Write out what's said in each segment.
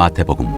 마태복음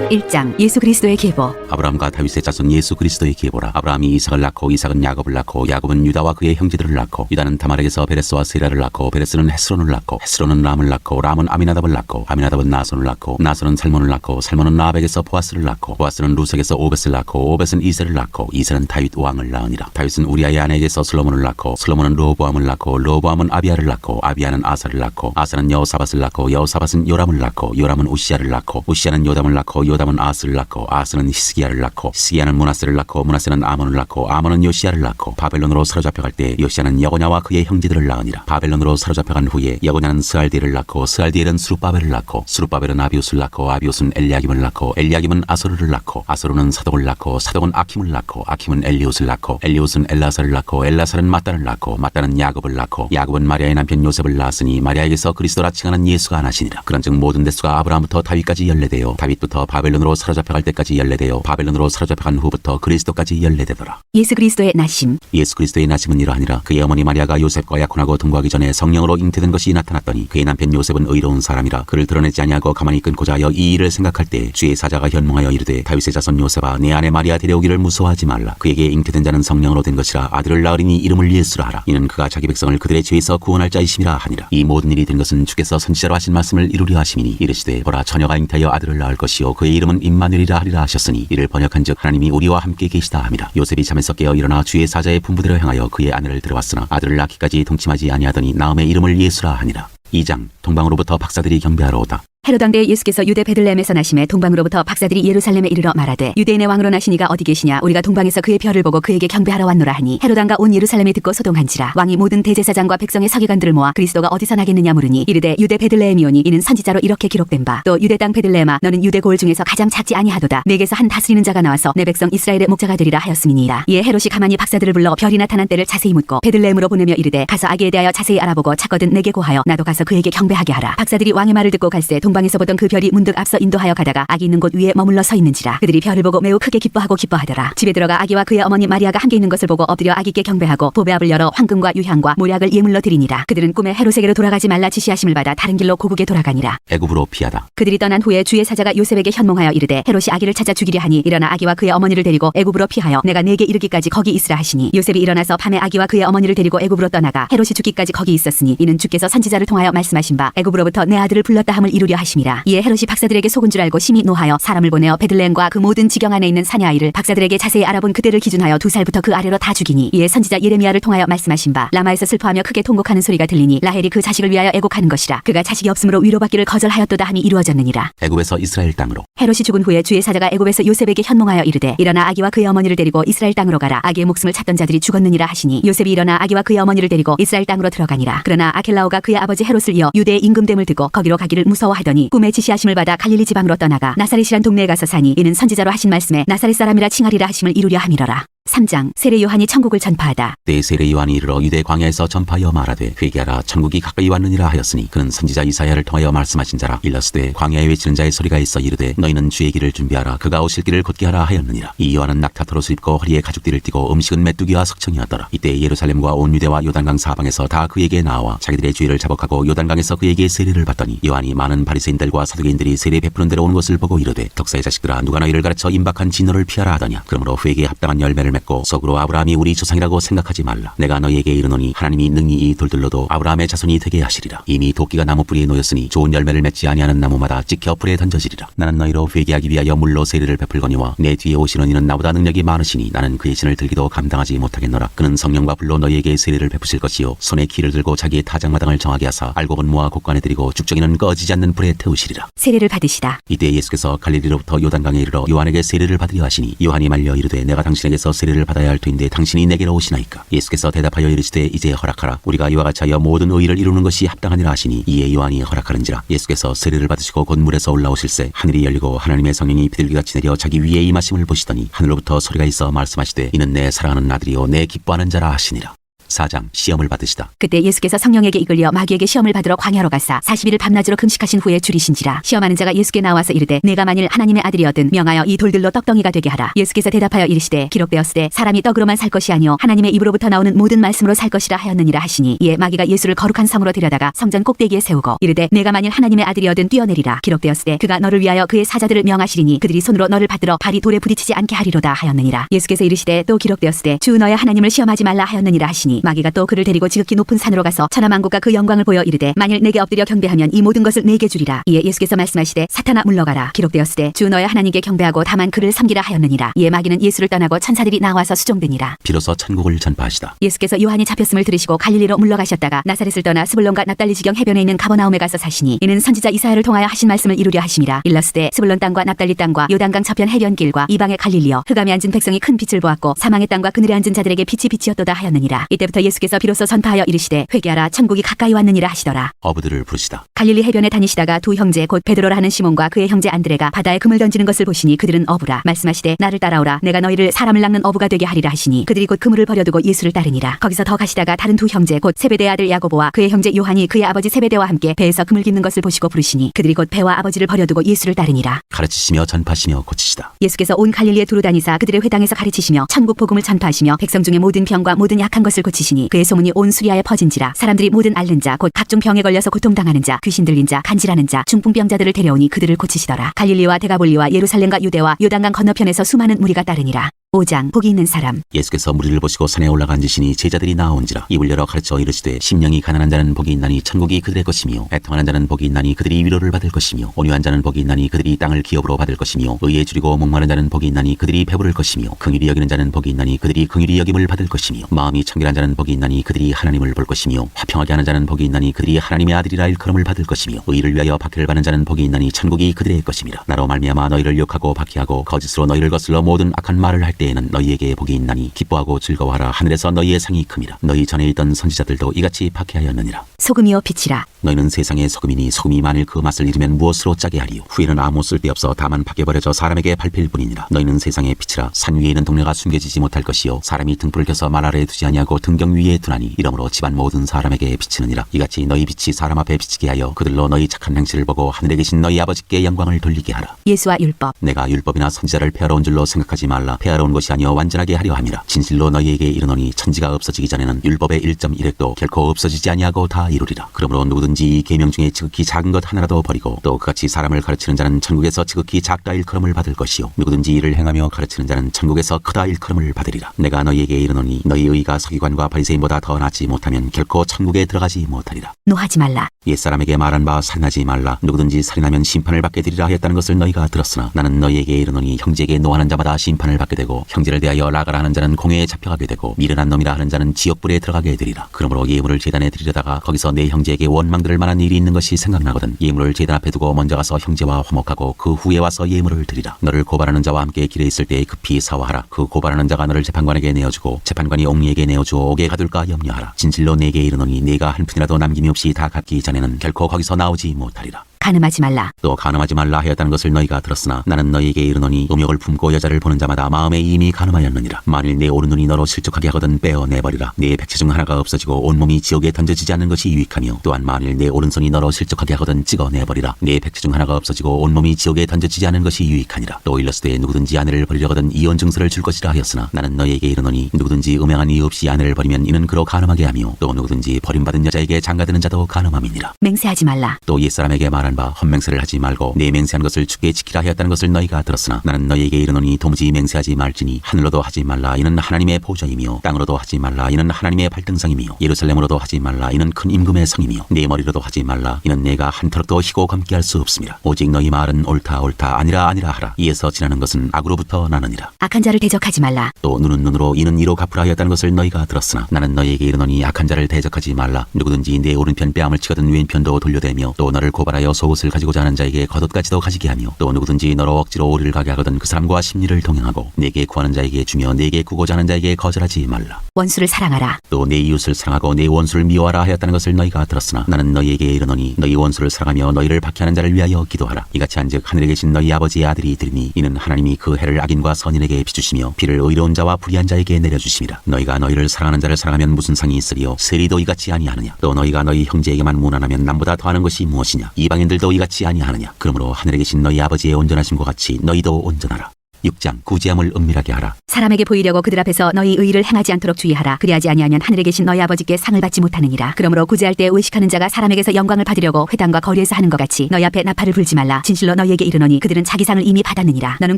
1장 예수 그리스도의 계보. 아브라함과 다윗의 자손 예수 그리스도의 계보라. 아브라함이 이삭을 낳고 이삭은 야곱을 낳고 야곱은 유다와 그의 형제들을 낳고 유다는 다말에게서 베레스와 세라를 낳고 베레스는 헤스론을 낳고 헤스론은 람을 낳고 람은 아미나답을 낳고 아미나답은 나손을 낳고 나손은 살몬을 낳고 살몬은 라합에게서 보아스를 낳고 보아스는 루색에서 오벳을 낳고 오벳은 이세를 낳고 이세는 다윗 왕을 낳으니라. 다윗은 우리아의 아내에게서 솔로몬을 낳고 솔로몬은 르호보암을 낳고 르호보암은 아비야를 낳고 아비야는 아사를 낳고 아사는 여호사밧을 낳고 여호사밧은 요람을 낳고 요람은 우시야를 낳고 우시야는 요담을 낳고 요담은 아스를 낳고 아스는 히스기야를 낳고 히스기야는 므낫세를 낳고 므낫세는 아몬을 낳고 아몬은 요시야를 낳고 바벨론으로 사로잡혀갈 때 요시야는 여고냐와 그의 형제들을 낳으니라. 바벨론으로 사로잡혀간 후에 여고냐는 스알디엘을 낳고 스알디엘은 스룹바벨을 낳고 스룹바벨은 아비웃을 낳고 아비웃은 엘리야김을 낳고 엘리야김은 아소르를 낳고 아소르는 사독을 낳고 사독은 아킴을 낳고 아킴은 엘리웃을 낳고 엘리웃은 엘라사를 낳고 엘라사는 마따를 낳고 마따는 야곱을 낳고 야곱은 마리아의 남편 요셉을 낳았으니 마리아에게서 그리스도라 칭하는 예수가 나시니라. 그런즉 모든 대수가 아브라함부터 다윗까지 14대요 다윗부터 바벨론으로 사로잡혀갈 때까지 14대요 바벨론으로 사로잡혀간 후부터 그리스도까지 14대더라. 예수 그리스도의 나심. 예수 그리스도의 나심은 이러하니라. 그의 어머니 마리아가 요셉과 약혼하고 동거하기 전에 성령으로 잉태된 것이 나타났더니 그의 남편 요셉은 의로운 사람이라 그를 드러내지 아니하고 가만히 끊고자 하여 이 일을 생각할 때 주의 사자가 현몽하여 이르되 다윗의 자손 요셉아 내 아내 마리아 데려오기를 무서워하지 말라. 그에게 잉태된 자는 성령으로 된 것이라 아들을 낳으리니 이름을 예수라 하라. 이는 그가 자기 백성을 그들의 죄에서 구원할 자이심이라 하니라. 이 모든 일이 된 것은 주께서 선지자로 하신 말씀을 이루려 하심이니 이르시되 보라 처녀가 잉태하여 아들을 낳을 것이요 그의 이름은 임마누엘이라 하리라 하셨으니 이를 번역한즉 하나님이 우리와 함께 계시다 함이라. 요셉이 잠에서 깨어 일어나 주의 사자의 분부대로 행하여 그의 아내를 데려왔으나 아들을 낳기까지 동침하지 아니하더니 나음의 이름을 예수라 하니라. 2장 동방으로부터 박사들이 경배하러 오다. 헤롯 왕때 예수께서 유대 베들레헴에서 나심에 동방으로부터 박사들이 예루살렘에 이르러 말하되 유대인의 왕으로 나시니가 어디 계시냐 우리가 동방에서 그의 별을 보고 그에게 경배하러 왔노라 하니 헤롯 왕과 온 예루살렘에 듣고 소동한지라. 왕이 모든 대제사장과 백성의 서기관들을 모아 그리스도가 어디서 나겠느냐 물으니 이르되 유대 베들레헴이오니 이는 선지자로 이렇게 기록된 바 또 유대 땅 베들레헴아 너는 유대 고을 중에서 가장 작지 아니하도다. 내게서 한 다스리는 자가 나와서 내 백성 이스라엘의 목자가 되리라 하였음이니이다. 이에 헤롯이 가만히 박사들을 불러 별이 나타난 때를 자세히 묻고 베들레헴으로 보내며 이르되 가서 아기에 대하여 자세히 알아보고 찾거든 내게 고하여 나도 가서 그에게 경배하게 하라. 박사들이 왕의 말을 듣고 갈새 동방에서 보던 그 별이 문득 앞서 인도하여 가다가 아기 있는 곳 위에 머물러 서 있는지라. 그들이 별을 보고 매우 크게 기뻐하더라. 집에 들어가 아기와 그의 어머니 마리아가 함께 있는 것을 보고 엎드려 아기께 경배하고 보배압을 열어 황금과 유향과 모략을 예물로 드리니라. 그들은 꿈에 헤롯에게로 돌아가지 말라 지시하심을 받아 다른 길로 고국에 돌아가니라. 애굽으로 피하다. 그들이 떠난 후에 주의 사자가 요셉에게 현몽하여 이르되 헤롯이 아기를 찾아 죽이려 하니 일어나 아기와 그의 어머니를 데리고 애굽으로 피하여 내가 네게 이르기까지 거기 있으라 하시니 요셉이 일어나서 밤에 아기와 그의 어머니를 데리고 애굽으로 떠나가 헤롯이 죽기까지 거기 있었으니 이는 주께서 선지자를 통하여 말씀하신 바 애굽으로부터 내 아들을 불렀다 함을 이루려 하심이라. 이에 헤롯이 박사들에게 속은 줄 알고 심히 노하여 사람을 보내어 베들레헴과 그 모든 지경 안에 있는 사내 아이를 박사들에게 자세히 알아본 그때를 기준하여 2살부터 그 아래로 다 죽이니 이에 선지자 예레미야를 통하여 말씀하신 바 라마에서 슬퍼하며 크게 통곡하는 소리가 들리니 라헬이 그 자식을 위하여 애곡하는 것이라. 그가 자식이 없으므로 위로받기를 거절하였도다 함이 이루어졌느니라. 애굽에서 이스라엘 땅으로. 헤롯이 죽은 후에 주의 사자가 애굽에서 요셉에게 현몽하여 이르되 일어나 아기와 그의 어머니를 데리고 이스라엘 땅으로 가라. 아기의 목숨을 찾던 자들이 죽었느니라 하시니 요셉이 일어나 아기와 그의 어머니를 데리고 이스라엘 땅으로 들어가니라. 그러나 아켈라오가 그의 아버지 헤롯을 이어 유대의 임금됨을 두고 거기로 가기를 무서워하더니 꿈에 지시하심을 받아 갈릴리 지방으로 떠나가 나사렛이란 동네에 가서 사니 이는 선지자로 하신 말씀에 나사렛 사람이라 칭하리라 하심을 이루려 함이러라. 3장 세례 요한이 천국을 전파하다. 때 세례 요한이 이르러 유대 광야에서 전파하여 말하되 회개하라 천국이 가까이 왔느니라 하였으니 그는 선지자 이사야를 통하여 말씀하신 자라. 일러스되 광야에 외치는 자의 소리가 있어 이르되 너희는 주의 길을 준비하라 그가 오실 길을 곧게 하라 하였느니라. 이 요한은 낙타토로스 입고 허리에 가죽띠를 띠고 음식은 메뚜기와 석청이었더라. 이때 예루살렘과 온 유대와 요단강 사방에서 다 그에게 나와 자기들의 죄를 자복하고 요단강에서 그에게 세례를 받더니 요한이 많은 바리새인들과 사두개인들이 세례 베푸는 데로 온 것을 보고 이르되 덕사의 자식들아 누가 너희를 가르쳐 임박한 진노를 피하라 하더냐. 그러므로 회개에 합당한 열매를 맺고 속으로 아브라함이 우리 조상이라고 생각하지 말라. 내가 너희에게 이르노니 하나님이 능히 이 돌들로도 아브라함의 자손이 되게 하시리라. 이미 도끼가 나무 뿌리에 놓였으니 좋은 열매를 맺지 아니하는 나무마다 찍혀 불에 던져지리라. 나는 너희로 회개하기 위하여 물로 세례를 베풀거니와 내 뒤에 오시는 이는 나보다 능력이 많으시니 나는 그의 신을 들기도 감당하지 못하겠노라. 그는 성령과 불로 너희에게 세례를 베푸실 것이요 손에 키를 들고 자기의 타작마당을 정하게 하사 알곡은 모아 곡간에 들이고 죽정이는 꺼지지 않는 불에 태우시리라. 세례를 받으시다. 이때 예수께서 갈릴리로부터 요단강에 이르러 요한에게 세례를 받으려 하시니 요한이 말려 이르되 내가 당신에게서 세례를 받아야 할 터인데 당신이 내게로 오시나이까. 예수께서 대답하여 이르시되 이제 허락하라. 우리가 이와 같이 하여 모든 의를 이루는 것이 합당하니라 하시니 이에 요한이 허락하는지라. 예수께서 세례를 받으시고 곧 물에서 올라오실새 하늘이 열리고 하나님의 성령이 비둘기같이 내려 자기 위에 임하심을 보시더니 하늘로부터 소리가 있어 말씀하시되 이는 내 사랑하는 아들이요 내 기뻐하는 자라 하시니라. 4장 시험을 받으시다. 그때 예수께서 성령에게 이끌려 마귀에게 시험을 받으러 광야로 가사 40일을 밤낮으로 금식하신 후에 줄이신지라. 시험하는 자가 예수께 나와서 이르되 내가 만일 하나님의 아들이거든 명하여 이 돌들로 떡덩이가 되게 하라. 예수께서 대답하여 이르시되 기록되었으되 사람이 떡으로만 살 것이 아니요 하나님의 입으로부터 나오는 모든 말씀으로 살 것이라 하였느니라 하시니 이에 마귀가 예수를 거룩한 성으로 데려다가 성전 꼭대기에 세우고 이르되 내가 만일 하나님의 아들이거든 뛰어내리라. 기록되었으되 그가 너를 위하여 그의 사자들을 명하시리니 그들이 손으로 너를 받들어 발이 돌에 부딪히지 않게 하리로다 하였느니라. 예수께서 이르시되 또 기록되었으되 주 너의 하나님을 시험하지 말라 하였느니라 하시니 마귀가 또 그를 데리고 지극히 높은 산으로 가서 천하만국과 그 영광을 보여 이르되 만일 내게 엎드려 경배하면 이 모든 것을 내게 주리라. 이에 예수께서 말씀하시되 사탄아 물러가라. 기록되었으되 주 너의 하나님께 경배하고 다만 그를 섬기라 하였느니라. 이에 마귀는 예수를 떠나고 천사들이 나와서 수종되니라. 비로소 천국을 전파하시다. 예수께서 요한이 잡혔음을 들으시고 갈릴리로 물러가셨다가 나사렛을 떠나 스불론과 납달리 지경 해변에 있는 가버나움에 가서 사시니 이는 선지자 이사야를 통하여 하신 말씀을 이루려 하심이라. 일러스되 스불론 땅과 납달리 땅과 요단강 저편 해변길과 이방의 갈릴리여 흑암에 앉은 백성이 큰 빛을 보았고 사망의 땅과 그늘에 앉은 자들에게 빛이 빛이었도다 하였느니라. 이때부터 예수께서 비로소 선파하여 이르시되 회개하라 천국이 가까이 왔느니라 하시더라. 어부들을 부르시다. 갈릴리 해변에 다니시다가 두 형제 곧 베드로라 하는 시몬과 그의 형제 안드레가 바다에 금을 던지는 것을 보시니 그들은 어부라. 말씀하시되 나를 따라오라. 내가 너희를 사람을 낚는 어부가 되게 하리라 하시니 그들이 곧 그물을 버려두고 예수를 따르니라. 거기서 더 가시다가 다른 두 형제 곧 세베대의 아들 야고보와 그의 형제 요한이 그의 아버지 세베대와 함께 배에서 금을 깁는 것을 보시고 부르시니 그들이 곧 배와 아버지를 버려두고 예수를 따르니라. 가르치시며 전파하시며 고치시다. 예수께서 온 갈릴리에 두루 다니사 그들의 회당에서 가르치시며 천국 복음을 전파하시며 백성 중에 모든 병과 모든 약한 것을 고치시니 그의 소문이 온 수리아에 퍼진지라. 사람들이 모든 앓는 자 곧 각종 병에 걸려서 고통당하는 자 귀신 들린 자 간질하는 자 중풍병자들을 데려오니 그들을 고치시더라. 갈릴리와 데가볼리와 예루살렘과 유대와 요단강 건너편에서 수많은 무리가 따르니라. 5장 복이 있는 사람. 예수께서 무리를 보시고 산에 올라가 앉으시니 제자들이 나온지라. 입을 열어 가르쳐 이르시되 심령이 가난한 자는 복이 있나니 천국이 그들의 것이며 애통하는 자는 복이 있나니 그들이 위로를 받을 것이며 온유한 자는 복이 있나니 그들이 땅을 기업으로 받을 것이며 의에 줄이고 목마른 자는 복이 있나니 그들이 배부를 것이며 긍휼히 여기는 자는 복이 있나니 그들이 긍휼히 여김을 받을 것이며 마음이 청결한 자는 복이 있나니 그들이 하나님을 볼 것이며 화평하게 하는 자는 복이 있나니 그들이 하나님의 아들이라 일컬음을 받을 것이며 의를 위하여 박해를 받는 자는 복이 있나니 천국이 그들의 것임이라. 나로 말미암아 너희를 욕하고 박해하고 거짓으로 너희를 거슬러 모든 악한 말을 할 때에는 너희에게 복이 있나니 기뻐하고 즐거워하라. 하늘에서 너희의 상이 큽니다. 너희 전에 있던 선지자들도 이같이 박해하였느니라. 소금이요 빛이라. 너희는 세상의 소금이니 소금이 만일 그 맛을 잃으면 무엇으로 짜게 하리요. 후에는 아무 쓸데없어 다만 박해버려져 사람에게 밟힐 뿐이니라. 너희는 세상의 빛이라. 산 위에 있는 동네가 숨겨지지 못할 것이요 사람이 등불을 켜서 말 아래에 두지 아니하고 등경 위에 두나니 이러므로 집안 모든 사람에게 비치느니라. 이같이 너희 빛이 사람 앞에 비치게 하여 그들로 너희 착한 행실을 보고 하늘에 계신 너희 아버지께 영광을 돌리게 하라. 예수와 율법. 내가 율법이나 선지자를 폐하러 온 줄로 생각하지 말라. 폐하러 온 것이 아니여 완전하게 하려 함이라. 진실로 너희에게 이르노니 천지가 없어지기 전에는 율법의 1.1획도 결코 없어지지 아니하고 다 이루리라. 그러므로 누구든지 이 계명 중에 지극히 작은 것 하나라도 버리고 또 그같이 사람을 가르치는 자는 천국에서 지극히 작다 일컬음을 받을 것이요 누구든지 이를 행하며 가르치는 자는 천국에서 크다 일컬음을 받으리라. 내가 너희에게 이르노니 너희 의가 서기관과 바리새인보다 더 낫지 못하면 결코 천국에 들어가지 못하리라. 노하지 말라. 옛사람에게 말한 바 살인하지 말라. 누구든지 살인하면 심판을 받게 되리라 하였다는 것을 너희가 들었으나 나는 너희에게 이르노니 형제에게 노하는 자마다 심판을 받게 되고 형제를 대하여 라가라 하는 자는 공회에 잡혀가게 되고 미련한 놈이라 하는 자는 지옥불에 들어가게 되리라. 그러므로 예물을 제단에 드리려다가 거기서 내 형제에게 원망 들을 만한 일이 있는 것이 생각나거든 예물을 제단 앞에 두고 먼저 가서 형제와 화목하고 그 후에 와서 예물을 드리라. 너를 고발하는 자와 함께 길에 있을 때 급히 사화하라. 그 고발하는 자가 너를 재판관에게 내어주고 재판관이 옥리에게 내어주어 옥에 가둘까 염려하라. 진실로 내게 이르노니 네가 한 푼이라도 남김이 없이 다 갚기 전에는 결코 거기서 나오지 못하리라. 간음하지 말라. 또 간음하지 말라 하였다는 것을 너희가 들었으나 나는 너희에게 이르노니 음욕을 품고 여자를 보는 자마다 마음에 이미 간음하였느니라. 만일 내 오른눈이 너로 실족하게 하거든 빼어내버리라. 네 백체 중 하나가 없어지고 온몸이 지옥에 던져지지 않는 것이 유익하며 또한 만일 내 오른손이 너로 실족하게 하거든 찍어내버리라. 네 백체 중 하나가 없어지고 온몸이 지옥에 던져지지 않은 것이 유익하니라. 또 일러스되 누구든지 아내를 버리려거든 이혼 증서를 줄 것이라 하였으나 나는 너희에게 이르노니 누구든지 음행한 이유 없이 아내를 버리면 이는 그로 간음하게 하며 또 누구든지 버림받은 여자에게 장가드는 자도 간음함이니라. 맹세하지 말라. 또 옛사람에게 말한 바 헛맹세를 하지 말고 내 맹세한 것을 주께 지키라 하였다는 것을 너희가 들었으나 나는 너희에게 이르노니 도무지 맹세하지 말지니 하늘로도 하지 말라 이는 하나님의 보좌이며 땅으로도 하지 말라 이는 하나님의 발등상이며 예루살렘으로도 하지 말라 이는 큰 임금의 성이며 내 머리로도 하지 말라 이는 내가 한 털도 희고 감게 할 수 없습니다. 오직 너희 말은 옳다 옳다 아니라 아니라 하라. 이에서 지나는 것은 악으로부터 나느니라. 악한 자를 대적하지 말라. 또 눈은 눈으로 이는 이로 갚으라 하였다는 것을 너희가 들었으나 나는 너희에게 이르노니 악한 자를 대적하지 말라. 누구든지 내 오른편 뺨을 치거든 왼편도 돌려대며 또 너를 고발하여 속옷을 가지고자 하는 자에게 겉옷까지도 가지게 하며 또 누구든지 너로 억지로 오리를 가게 하거든 그 사람과 심리를 동행하고 내게 구하는 자에게 주며 내게 구고자 하는 자에게 거절하지 말라. 원수를 사랑하라. 또 내 이웃을 사랑하고 내 원수를 미워하라 하였다는 것을 너희가 들었으나 나는 너희에게 이르노니 너희 원수를 사랑하며 너희를 박해하는 자를 위하여 기도하라. 이같이 한즉 하늘에 계신 너희 아버지의 아들이 되리니 이는 하나님이 그 해를 악인과 선인에게 비추시며 비를 의로운 자와 불의한 자에게 내려주심이라. 너희가 너희를 사랑하는 자를 사랑하면 무슨 상이 있으리요? 세리도 이같이 아니하느냐? 또 너희가 너희 형제에게만 무난하면 남보다 더하는 것이 무엇이냐? 이방인들도 이같이 아니하느냐? 그러므로 하늘에 계신 너희 아버지의 온전하심과 같이 너희도 온전하라. 6장 구제함을 은밀하게 하라. 사람에게 보이려고 그들 앞에서 너희 의를 행하지 않도록 주의하라. 그리하지 아니하면 하늘에 계신 너희 아버지께 상을 받지 못하느니라. 그러므로 구제할 때 외식하는 자가 사람에게서 영광을 받으려고 회당과 거리에서 하는 것 같이 너희 앞에 나팔을 불지 말라. 진실로 너희에게 이르노니 그들은 자기 상을 이미 받았느니라. 너는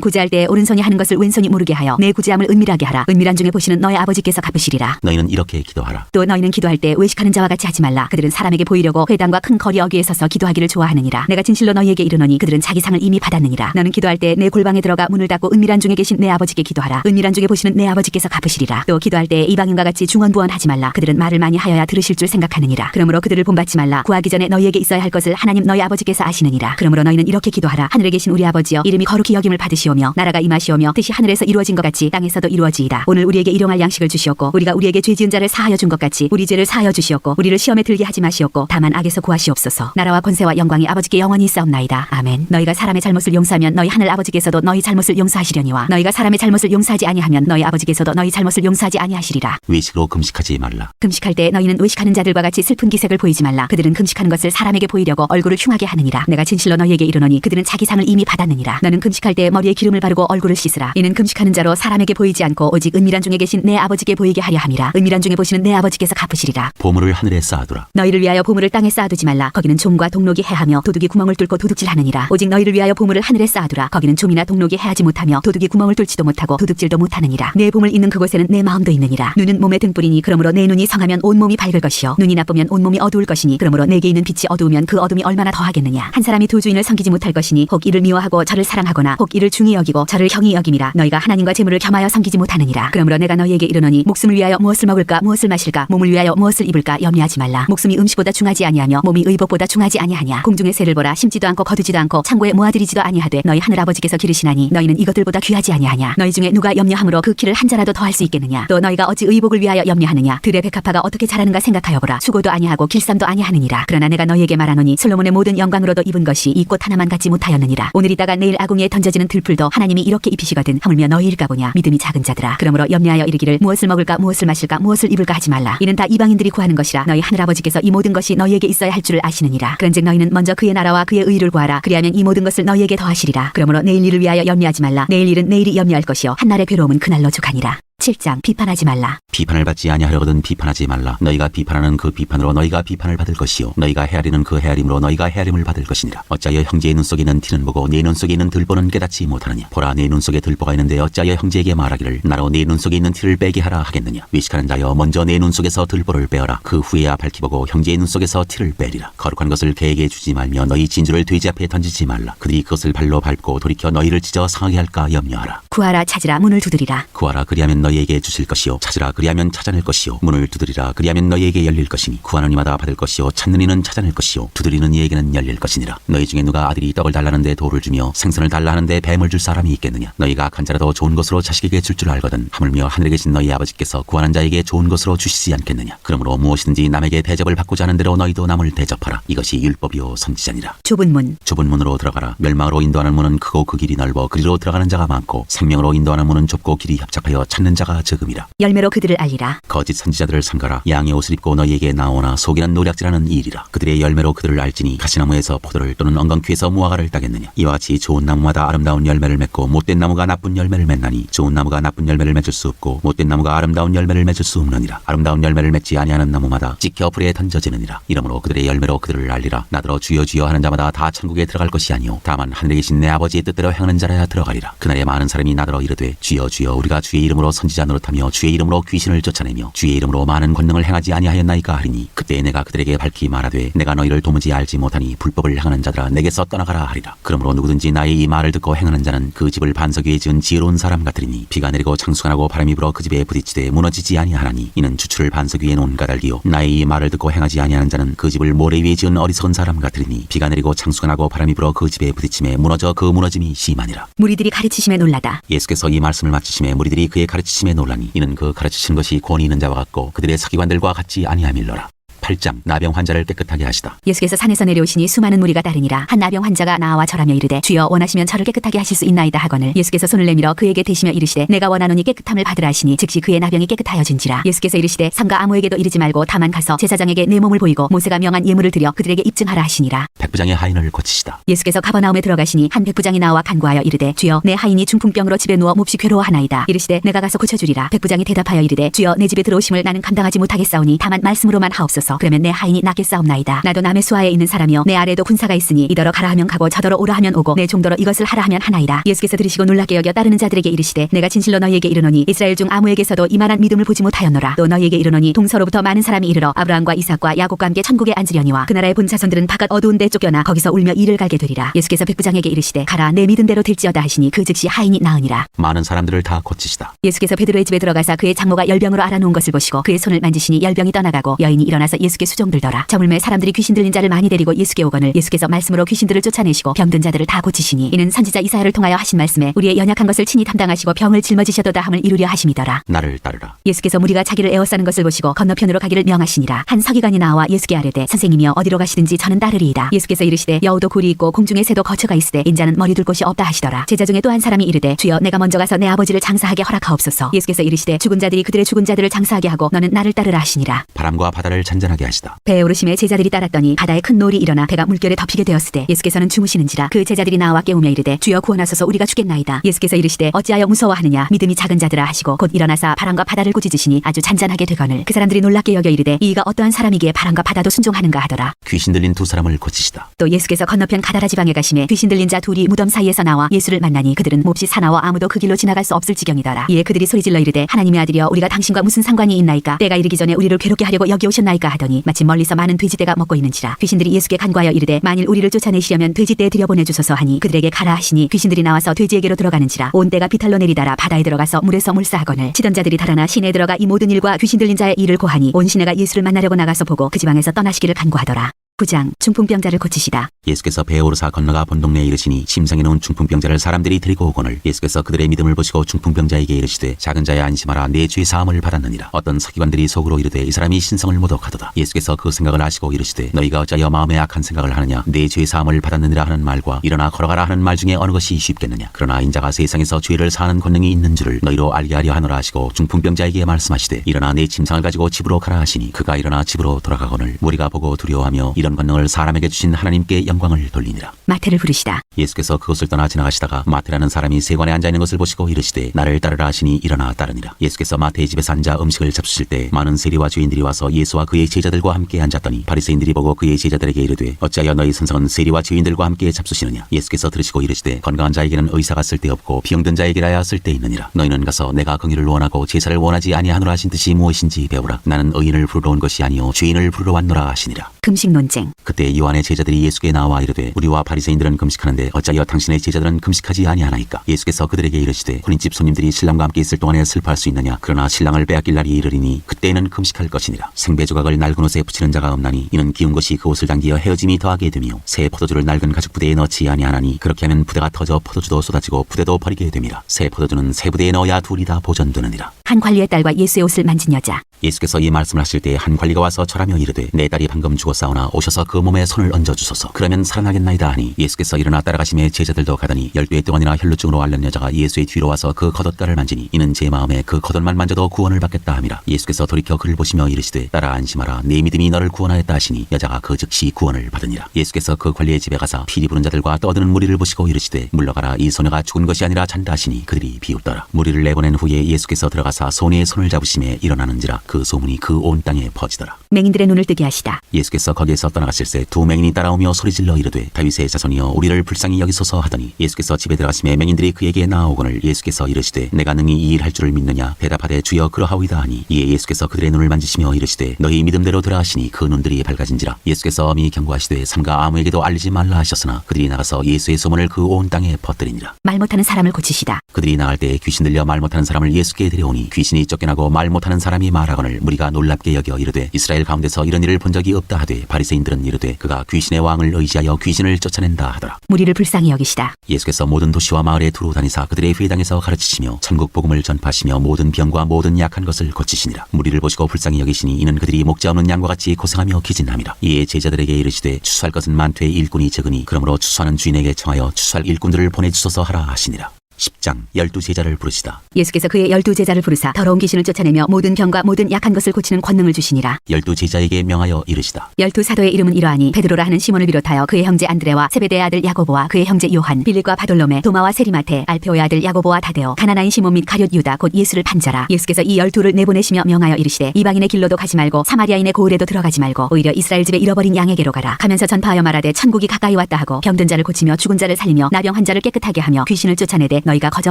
구제할 때 오른손이 하는 것을 왼손이 모르게 하여 내 구제함을 은밀하게 하라. 은밀한 중에 보시는 너희 아버지께서 갚으시리라. 너희는 이렇게 기도하라. 또 너희는 기도할 때 외식하는 자와 같이 하지 말라. 그들은 사람에게 보이려고 회당과 큰 거리 어귀에 서서 기도하기를 좋아하느니라. 내가 진실로 너희에게 이르노니 그들은 자기 상을 이미 받았느니라. 너는 기도할 때 내 골방에 들어가 문을 닫고 은밀한 중에 계신 내 아버지께 기도하라. 은밀한 중에 보시는 내 아버지께서 갚으시리라. 또 기도할 때 이방인과 같이 중언부언하지 말라. 그들은 말을 많이 하여야 들으실 줄 생각하느니라. 그러므로 그들을 본받지 말라. 구하기 전에 너희에게 있어야 할 것을 하나님 너희 아버지께서 아시느니라. 그러므로 너희는 이렇게 기도하라. 하늘에 계신 우리 아버지여, 이름이 거룩히 여김을 받으시오며 나라가 임하시오며 뜻이 하늘에서 이루어진 것 같이 땅에서도 이루어지이다. 오늘 우리에게 일용할 양식을 주시옵고 우리가 우리에게 죄 지은 자를 사하여 준 것 같이 우리 죄를 사하여 주시옵고 우리를 시험에 들게 하지 마시옵고 다만 악에서 구하시옵소서. 나라와 권세와 영광이 아버지께 영원히 있사옵나이다. 아멘. 너희가 사람의 잘못을 용서하면 너희 하늘 아버지께서도 너희 잘못을 용서하시려니와 너희가 사람의 잘못을 용서하지 아니하면 너희 아버지께서도 너희 잘못을 용서하지 아니하시리라. 외식으로 금식하지 말라. 금식할 때 너희는 외식하는 자들과 같이 슬픈 기색을 보이지 말라. 그들은 금식하는 것을 사람에게 보이려고 얼굴을 흉하게 하느니라. 내가 진실로 너희에게 이르노니 그들은 자기 상을 이미 받았느니라. 너는 금식할 때 머리에 기름을 바르고 얼굴을 씻으라. 이는 금식하는 자로 사람에게 보이지 않고 오직 은밀한 중에 계신 내 아버지께 보이게 하려 함이라. 은밀한 중에 보시는 내 아버지께서 갚으시리라. 보물을 하늘에 쌓아두라. 너희를 위하여 보물을 땅에 쌓아두지 말라. 거기는 좀과 독록이 해하며 도둑이 구멍을 뚫고 도둑질하느니라. 오직 너희를 위하여 보물을 하늘에 쌓아두라. 거기는 좀이나 독록이 해하지 못하며 도둑이 구멍을 뚫지도 못하고 도둑질도 못하느니라. 내 보물 있는 그곳에는 내 마음도 있느니라. 눈은 몸의 등불이니 그러므로 내 눈이 성하면 온 몸이 밝을 것이요 눈이 나쁘면 온 몸이 어두울 것이니 그러므로 내게 있는 빛이 어두우면 그 어둠이 얼마나 더하겠느냐. 한 사람이 두 주인을 섬기지 못할 것이니 혹 이를 미워하고 저를 사랑하거나 혹 이를 중히 여기고 저를 형이 여김이라. 너희가 하나님과 재물을 겸하여 섬기지 못하느니라. 그러므로 내가 너희에게 이르노니 목숨을 위하여 무엇을 먹을까 무엇을 마실까 몸을 위하여 무엇을 입을까 염려하지 말라. 목숨이 음식보다 중하지 아니하며 몸이 의복보다 중하지 아니하냐. 공중의 새를 보라. 심지도 않고 거두지도 않고 창고에 모아들이지도 아니하되 너희 하늘 아버지께서 기르시나니 너희는 이것들보다 귀하지 아니하냐. 너희 중에 누가 염려함으로 그 키를 한 자라도 더할 수 있겠느냐. 또 너희가 어찌 의복을 위하여 염려하느냐. 들의 백합화가 어떻게 자라는가 생각하여 보라. 수고도 아니하고 길쌈도 아니하느니라. 그러나 내가 너희에게 말하노니 솔로몬의 모든 영광으로도 입은 것이 이 꽃 하나만 갖지 못하였느니라. 오늘 있다가 내일 아궁이에 던져지는 들풀도 하나님이 이렇게 입히시거든 하물며 너희일까 보냐. 믿음이 작은 자들아. 그러므로 염려하여 이르기를 무엇을 먹을까 무엇을 마실까 무엇을 입을까 하지 말라. 이는 다 이방인들이 구하는 것이라. 너희 하늘 아버지께서 이 모든 것이 너희에게 있어야 할 줄을 아시느니라. 그런즉 너희는 먼저 그의 나라와 그의 의를 구하라. 그리하면 이 모든 것을 너희에게 더하시리라. 그러므로 내일 일을 위하여 염려하지 말라. 내일 일은 내일이 염려할 것이요 한날의 괴로움은 그날로 족하니라. 7장 비판하지 말라. 비판을 받지 아니하려거든 비판하지 말라. 너희가 비판하는 그 비판으로 너희가 비판을 받을 것이요 너희가 헤아리는 그 헤아림으로 너희가 헤아림을 받을 것이니라. 어찌하여 형제의 눈 속에 있는 티는 보고 내 눈 속에 있는 들보는 깨닫지 못하느냐. 보라 내 눈 속에 들보가 있는데 어찌하여 형제에게 말하기를 나로 내 눈 속에 있는 티를 빼게 하라 하겠느냐. 외식하는 자여 먼저 내 눈 속에서 들보를 빼어라. 그 후에야 밝히보고 형제의 눈 속에서 티를 빼리라. 거룩한 것을 개에게 주지 말며 너희 진주를 돼지 앞에 던지지 말라. 그들이 그것을 발로 밟고 돌이켜 너희를 찢어 상하게 할까 염려하라. 구하라 찾으라 문을 두드리라. 구하라 그리하면 너희에게 주실 것이요 찾으라 그리하면 찾아낼 것이요 문을 두드리라 그리하면 너희에게 열릴 것이니 구하는 이마다 받을 것이요 찾는 이는 찾아낼 것이요 두드리는 이에게는 열릴 것이니라. 너희 중에 누가 아들이 떡을 달라는데 돌을 주며 생선을 달라하는데 뱀을 줄 사람이 있겠느냐. 너희가 악한 자라도 좋은 것으로 자식에게 줄 줄 알거든 하물며 하늘에 계신 너희 아버지께서 구하는 자에게 좋은 것으로 주시지 않겠느냐. 그러므로 무엇이든지 남에게 대접을 받고자 하는 대로 너희도 남을 대접하라. 이것이 율법이요 선지자니라. 좁은 문. 좁은 문으로 들어가라. 멸망으로 인도하는 문은 크고 그 길이 넓어 그리로 들어가는 자가 많고 생명으로 인도하는 문은 좁고 길이 협착하여 찾는 자가 적음이라. 열매로 그들을 알리라. 거짓 선지자들을 삼가라. 양의 옷을 입고 너희에게 나오나 속이는 노략질하는 일이라. 그들의 열매로 그들을 알지니 가시나무에서 포도를 또는 엉겅퀴에서 무화과를 따겠느냐. 이와 같이 좋은 나무마다 아름다운 열매를 맺고 못된 나무가 나쁜 열매를 맺나니 좋은 나무가 나쁜 열매를 맺을 수 없고 못된 나무가 아름다운 열매를 맺을 수 없느니라. 아름다운 열매를 맺지 아니하는 나무마다 찍혀 불에 던져지느니라. 이러므로 그들의 열매로 그들을 알리라. 나더러 주여 주여 하는 자마다 다 천국에 들어갈 것이 아니오 다만 하늘에 계신 내 아버지의 뜻대로 행하는 자라야 들어가리라. 그날에 많은 사람이 사람이 나더러 이르되 주여 주여 우리가 주의 이름으로 선지자 노릇하며 주의 이름으로 귀신을 쫓아내며 주의 이름으로 많은 권능을 행하지 아니하였나이까 하리니 그때 내가 그들에게 밝히 말하되 내가 너희를 도무지 알지 못하니 불법을 행하는 자들아 내게서 떠나가라 하리라. 그러므로 누구든지 나의 이 말을 듣고 행하는 자는 그 집을 반석 위에 지은 지혜로운 사람 같으리니 비가 내리고 창수가 나고 바람이 불어 그 집에 부딪히되 무너지지 아니하나니 이는 주추를 반석 위에 놓은 까닭이요 나의 이 말을 듣고 행하지 아니하는 자는 그 집을 모래 위에 지은 어리석은 사람 같으리니 비가 내리고 창수가 나고 바람이 불어 그 집에 부딪힘에 무너져 그 무너짐이 심하니라. 무리들이 가르치심에 놀라다. 예수께서 이 말씀을 마치심에 무리들이 그의 가르치심에 놀라니 이는 그 가르치신 것이 권위 있는 자와 같고 그들의 서기관들과 같지 아니함일러라. 8장 나병 환자를 깨끗하게 하시다. 예수께서 산에서 내려오시니 수많은 무리가 따르니라. 한 나병 환자가 나와 절하며 이르되 주여 원하시면 저를 깨끗하게 하실 수 있나이다 하거늘 예수께서 손을 내밀어 그에게 대시며 이르시되 내가 원하노니 깨끗함을 받으라 하시니 즉시 그의 나병이 깨끗하여진지라. 예수께서 이르시되 삼가 아무에게도 이르지 말고 다만 가서 제사장에게 내 몸을 보이고 모세가 명한 예물을 드려 그들에게 입증하라 하시니라. 백부장의 하인을 고치시다. 예수께서 가버나움에 들어가시니 한 백부장이 나와 간구하여 이르되 주여 내 하인이 중풍병으로 집에 누워 몹시 괴로워하나이다. 이르시되 내가 가서 고쳐주리라. 백부장이 대답하여 이르되 주여 내 집에 들어오심을 나는 감당하지 못하겠사오니 다만 말씀으로만 하옵소서. 그러면 내 하인이 낫겠사옵나이다. 나도 남의 수하에 있는 사람이요 내 아래도 군사가 있으니 이더러 가라 하면 가고 저더러 오라 하면 오고 내 종더러 이것을 하라 하면 하나이다. 예수께서 들으시고 놀랍게 여겨 따르는 자들에게 이르시되 내가 진실로 너희에게 이르노니 이스라엘 중 아무에게서도 이만한 믿음을 보지 못하였노라. 또 너희에게 이르노니 동서로부터 많은 사람이 이르러 아브라함과 이삭과 야곱과 함께 천국에 앉으려니와 그 나라의 본 자손들은 바깥 어두운 데 쫓겨나 거기서 울며 이를 갈게 되리라. 예수께서 백부장에게 이르시되 가라 내 믿음대로 될지어다 하시니 그 즉시 하인이 나으니라. 많은 사람들을 다 고치시다. 예수께서 베드로의 집에 들어가사 그의 장모가 열병으로 앓아놓은 것을 보시고 그의 손을 만지시니 열병이 떠나가고 여인이 일어나서 예수께 수종들더라. 저물매 사람들이 귀신 들린 자를 많이 데리고 예수께 오거늘 예수께서 말씀으로 귀신들을 쫓아내시고 병든 자들을 다 고치시니 이는 선지자 이사야를 통하여 하신 말씀에 우리의 연약한 것을 친히 담당하시고 병을 짊어지셔도다 함을 이루려 하심이더라. 나를 따르라. 예수께서 무리가 자기를 에워싸는 것을 보시고 건너편으로 가기를 명하시니라. 한 서기관이 나와 예수께 아뢰되 선생님이여 어디로 가시든지 저는 따르리이다. 예수께서 이르시되 여우도 굴이 있고 공중에 새도 거처가 있으되 인자는 머리 둘 곳이 없다 하시더라. 제자 중에 또 한 사람이 이르되 주여 내가 먼저 가서 내 아버지를 장사하게 허락하옵소서. 예수께서 이르시되 죽은 자들이 그들의 죽은 자들을 장사하게 하고 너는 나를 따르라 하시니라. 바람과 바다를 잔잔하게 하시다. 배에 오르심에 제자들이 따랐더니 바다에 큰 노을이 일어나 배가 물결에 덮이게 되었으되 예수께서는 주무시는지라. 그 제자들이 나와 깨우며 이르되 주여 구원하소서 우리가 죽겠나이다. 예수께서 이르시되 어찌하여 무서워하느냐 믿음이 작은 자들아 하시고 곧 일어나사 바람과 바다를 꾸짖으시니 아주 잔잔하게 되거늘 그 사람들이 놀랍게 여겨 이르되 이가 어떠한 사람이기에 바람과 바다도 순종하는가 하더라. 귀신 들린 두 사람을 고치시다. 또 예수께서 건너편 가다라 지방에 가심에 귀신 들린 자 둘이 무덤 사이에서 나와 예수를 만나니 그들은 몹시 사나워 아무도 그 길로 지나갈 수 없을 지경이더라. 이에 그들이 소리질러 이르되 하나님의 아들이여 우리가 당신과 무슨 상관이 있나이까 때가 이르기 전에 우리를 괴롭게 하려고 여기 오셨나이까 하더니 마침 멀리서 많은 돼지떼가 먹고 있는지라. 귀신들이 예수께 간구하여 이르되 만일 우리를 쫓아내시려면 돼지떼에 들여보내주소서 하니 그들에게 가라 하시니 귀신들이 나와서 돼지에게로 들어가는지라. 온 때가 비탈로 내리다라 바다에 들어가서 물에서 물사하거늘 치던 자들이 달아나 시내에 들어가 이 모든 일과 귀신 들린 자의 일을 고하니 온 시내가 예수를 만나려고 나가서 보고 그 지방에서 떠나시기를 간구하더라. 9장 중풍병자를 고치시다. 예수께서 배에 오르사 건너가 본 동네에 이르시니 심상에 놓은 중풍병자를 사람들이 데리고 오거늘 예수께서 그들의 믿음을 보시고 중풍병자에게 이르시되 작은 자야 안심하라 내 죄 사함을 받았느니라. 어떤 서기관들이 속으로 이르되 이 사람이 신성을 모독하도다. 예수께서 그 생각을 아시고 이르시되 너희가 어찌하여 마음에 악한 생각을 하느냐. 내 죄 사함을 받았느니라 하는 말과 일어나 걸어가라 하는 말 중에 어느 것이 쉽겠느냐. 그러나 인자가 세상에서 죄를 사하는 권능이 있는 줄을 너희로 알게 하려 하노라 하시고 중풍병자에게 말씀하시되 일어나 내 침상을 가지고 집으로 가라 하시니 그가 일어나 집으로 돌아가거늘 무리가 보고 두려워하며 이런 권능을 사람에게 주신 하나님께 영광을 돌리니라. 마태를 부르시다. 예수께서 그곳을 떠나 지나가시다가 마태라는 사람이 세관에 앉아있는 것을 보시고 이르시되 나를 따르라 하시니 일어나 따르니라. 예수께서 마태의 집에서 앉아 음식을 잡수실 때 많은 세리와 죄인들이 와서 예수와 그의 제자들과 함께 앉았더니 바리새인들이 보고 그의 제자들에게 이르되 어찌하여 너희 선생은 세리와 죄인들과 함께 잡수시느냐. 예수께서 들으시고 이르시되 건강한 자에게는 의사가 쓸데없고 병든 자에게라야 쓸데있느니라. 너희는 가서 내가 긍휼을 원하고 제사를 원하지 아니하노라 하신 뜻이 무엇인지 배우라. 나는 의인을 부르러 온 것이 아니요 죄인을 부르러 왔노라 하시니라. 금식 논쟁. 그때 요한의 제자들이 예수께 나와 이르되 우리와 바리새인들은 금식하는데 어찌하여 당신의 제자들은 금식하지 아니하나이까. 예수께서 그들에게 이르시되 혼인집 손님들이 신랑과 함께 있을 동안에 슬퍼할 수 있느냐. 그러나 신랑을 빼앗길 날이 이르리니 그때에는 금식할 것이니라. 생배 조각을 낡은 옷에 붙이는 자가 없나니 이는 기운 것이 그 옷을 당기어 헤어짐이 더하게 되며 새 포도주를 낡은 가죽 부대에 넣지 아니하나니 그렇게 하면 부대가 터져 포도주도 쏟아지고 부대도 버리게 됨이라. 새 포도주는 새 부대에 넣어야 둘이 다 보존되느니라. 한 관리의 딸과 예수의 옷을 만진 여자. 예수께서 이 말씀을 하실 때 한 관리가 와서 절하며 이르되 내 딸이 방금 죽었사오나 오셔서 그 몸에 손을 얹어 주소서. 그러면 살아나겠나이다 하니 예수께서 일어나 따라가심에 제자들도 가더니 12해 동안이나 혈루증으로 앓는 여자가 예수의 뒤로 와서 그 겉옷가를 만지니 이는 제 마음에 그 겉옷만 만져도 구원을 받겠다 함이라. 예수께서 돌이켜 그를 보시며 이르시되 딸아 안심하라 내 믿음이 너를 구원하였다 하시니 여자가 그 즉시 구원을 받으니라. 예수께서 그 관리의 집에 가사 피리 부는 자들과 떠드는 무리를 보시고 이르시되 물러가라 이 소녀가 죽은 것이 아니라 잔다 하시니 그들이 비웃더라. 무리를 내보낸 후에 예수께서 들어가사 소녀의 손을 잡으심에 일어나는지라. 그 소문이 그 온 땅에 퍼지더라. 맹인들의 눈을 뜨게 하시다. 예수께서 거기에서 떠나가실새 두 맹인이 따라오며 소리질러 이르되 다윗의 자손이여 우리를 불쌍히 여기소서 하더니 예수께서 집에 들어가심에 맹인들이 그에게 나아오거늘 예수께서 이르시되 내가 능히 이 일 할 줄을 믿느냐 대답하되 주여 그러하오이다 하니 이에 예수께서 그들의 눈을 만지시며 이르시되 너희 믿음대로 되라 하시니 그 눈들이 밝아진지라. 예수께서 엄히 경고하시되 삼가 아무에게도 알리지 말라 하셨으나 그들이 나가서 예수의 소문을 그 온 땅에 퍼뜨리니라. 말 못하는 사람을 고치시다. 그들이 나갈 때에 귀신 들려 말 못하는 사람을 예수께 데려오니 귀신이 쫓겨나고 말 못하는 사람이 말하거늘 무리가 놀랍게 여겨 이르되 이스라엘 가운데서 이런 일을 본 적이 없다 하되 바리새인들은 이르되 그가 귀신의 왕을 의지하여 귀신을 쫓아낸다 하더라. 무리를 불쌍히 여기시다. 예수께서 모든 도시와 마을에 두루 다니사 그들의 회당에서 가르치시며 천국 복음을 전파하시며 모든 병과 모든 약한 것을 고치시니라. 무리를 보시고 불쌍히 여기시니 이는 그들이 목자 없는 양과 같이 고생하며 기진함이라. 이에 제자들에게 이르시되 추수할 것은 많되 일꾼이 적으니 그러므로 추수하는 주인에게 청하여 추수할 일꾼들을 보내주소서 하라 하시니라. 10장 12제자를 부르시다. 예수께서 그의 12제자를 부르사 더러운 귀신을 쫓아내며 모든 병과 모든 약한 것을 고치는 권능을 주시니라. 12제자에게 명하여 이르시다. 12사도의 이름은 이러하니 베드로라 하는 시몬을 비롯하여 그의 형제 안드레와 세베대의 아들 야고보와 그의 형제 요한 빌립과 바돌로메 도마와 세리마테 알페오의 아들 야고보와 다데오 가나나인 시몬 및 가룟 유다 곧 예수를 판자라. 예수께서 이 12를 내보내시며 명하여 이르시되 이방인의 길로도 가지 말고 사마리아인의 고을에도 들어가지 말고 오히려 이스라엘 집에 잃어버린 양에게로 가라. 가면서 전파하여 말하되 천국이 가까이 왔다 하고 병든 자를 고치며 죽은 자를 살리며 나병 환자를 깨끗하게 하며 귀신을 쫓아내되 너희가 거저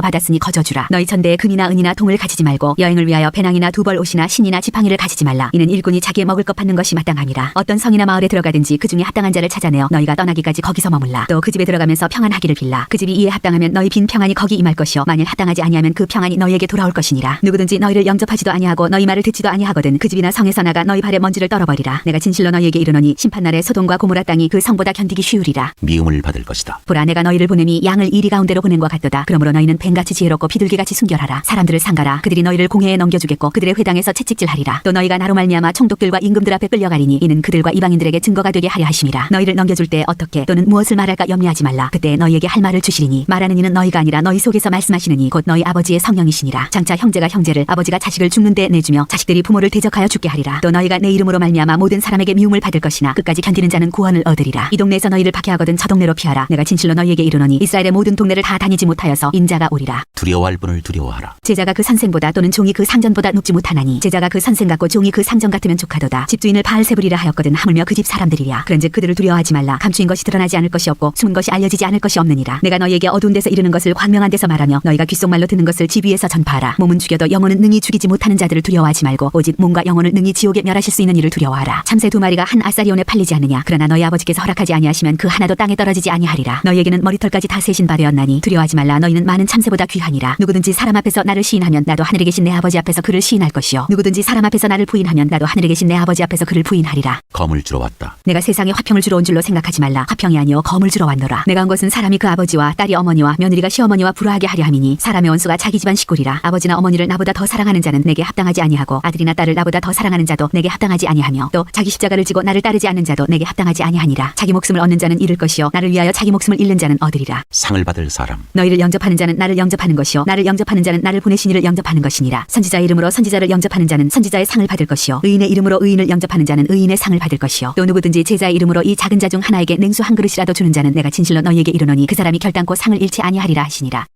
받았으니 거저 주라. 너희 천대에 금이나 은이나 동을 가지지 말고 여행을 위하여 배낭이나 두벌 옷이나 신이나 지팡이를 가지지 말라. 이는 일꾼이 자기의 먹을 것 받는 것이 마땅함이라. 어떤 성이나 마을에 들어가든지 그 중에 합당한 자를 찾아내어 너희가 떠나기까지 거기서 머물라. 또 그 집에 들어가면서 평안하기를 빌라. 그 집이 이에 합당하면 너희 빈 평안이 거기 임할 것이요 만일 합당하지 아니하면 그 평안이 너희에게 돌아올 것이니라. 누구든지 너희를 영접하지도 아니하고 너희 말을 듣지도 아니하거든 그 집이나 성에서 나가 너희 발에 먼지를 떨어버리라. 내가 진실로 너희에게 이르노니 심판날에 소돔과 고모라 땅이 그 성보다 견디기 쉬우리라. 미움을 받을 것이다. 보라 내가 너희를 보냄이 양을 이리 가운데로 보낸 것 같도다. 그러므로 너희는 뱀같이 지혜롭고 비둘기같이 순결하라. 사람들을 상가라. 그들이 너희를 공회에 넘겨주겠고 그들의 회당에서 채찍질하리라. 또 너희가 나로 말미암아 총독들과 임금들 앞에 끌려가리니 이는 그들과 이방인들에게 증거가 되게 하려 하심이라. 너희를 넘겨줄 때 어떻게 또는 무엇을 말할까 염려하지 말라. 그때 너희에게 할 말을 주시리니 말하는 이는 너희가 아니라 너희 속에서 말씀하시는 이 곧 너희 아버지의 성령이시니라. 장차 형제가 형제를 아버지가 자식을 죽는 데 내주며 자식들이 부모를 대적하여 죽게 하리라. 또 너희가 내 이름으로 말미암아 모든 사람에게 미움을 받을 것이나 끝까지 견디는 자는 구원을 얻으리라. 이 동네에서 너희를 박해하거든 저 동네로 피하라. 내가 진실로 너희에게 이르노니 이스라엘의 모든 동네를 다 다니지 못하여서 인자가 오리라. 두려워할 분을 두려워하라. 제자가 그 선생보다 또는 종이 그 상전보다 높지 못하나니 제자가 그 선생 같고 종이 그 상전 같으면 족하도다. 집주인을 바알세불이라 하였거든 하물며 그 집 사람들이랴. 그런즉 그들을 두려워하지 말라. 감추인 것이 드러나지 않을 것이 없고 숨은 것이 알려지지 않을 것이 없느니라. 내가 너희에게 어두운 데서 이르는 것을 광명한 데서 말하며 너희가 귓속말로 듣는 것을 집 위에서 전파하라. 몸은 죽여도 영혼은 능히 죽이지 못하는 자들을 두려워하지 말고 오직 몸과 영혼을 능히 지옥에 멸하실 수 있는 이를 두려워하라. 참새 2마리가 한 아사리온에 팔리지 않느냐. 그러나 너희 아버지께서 허락하지 아니하시면 그 하나도 땅에 떨어지지 아니하리라. 너희에게는 머리털까지 다 세신 바 되었나니 두려워하지 말라. 너희는 많은 참새보다 귀하니라. 누구든지 사람 앞에서 나를 시인하면 나도 하늘에 계신 내 아버지 앞에서 그를 시인할 것이요 누구든지 사람 앞에서 나를 부인하면 나도 하늘에 계신 내 아버지 앞에서 그를 부인하리라. 검을 주러 왔다. 내가 세상에 화평을 주러 온 줄로 생각하지 말라. 화평이 아니요 검을 주러 왔노라. 내가 온 것은 사람이 그 아버지와 딸이 어머니와 며느리가 시어머니와 불화하게 하려 함이니 사람의 원수가 자기 집안 식구리라. 아버지나 어머니를 나보다 더 사랑하는 자는 내게 합당하지 아니하고 아들이나 딸을 나보다 더 사랑하는 자도 내게 합당하지 아니하며 또 자기 십자가를 지고 나를 따르지 않는 자도 내게 합당하지 아니하니라. 자기 목숨을 얻는 자는 잃을 것이요 나를 위하여 자기 목숨을 잃는 자는 얻으리라. 상을 받을 사람. 너희를 영접하는 자는 나를 영접하는 것이요 나를 영접하는 자는 나를 보내신 이를 영접하는 것이니라. 선지자의 이름으로 선지자를 영접하는 자는 선지자의 상을 받을 것이요 의인의 이름으로 의인을 영접하는 자는 의인의 상을 받을 것이요 또 누구든지 제자의 이름으로 이 작은 자 중 하나에게 냉수 한 그릇이라도 주는 자는 내가 진실로 너희에게 이르노니 그 사람이 결단코 상을 잃지 아니하리라 하시니라.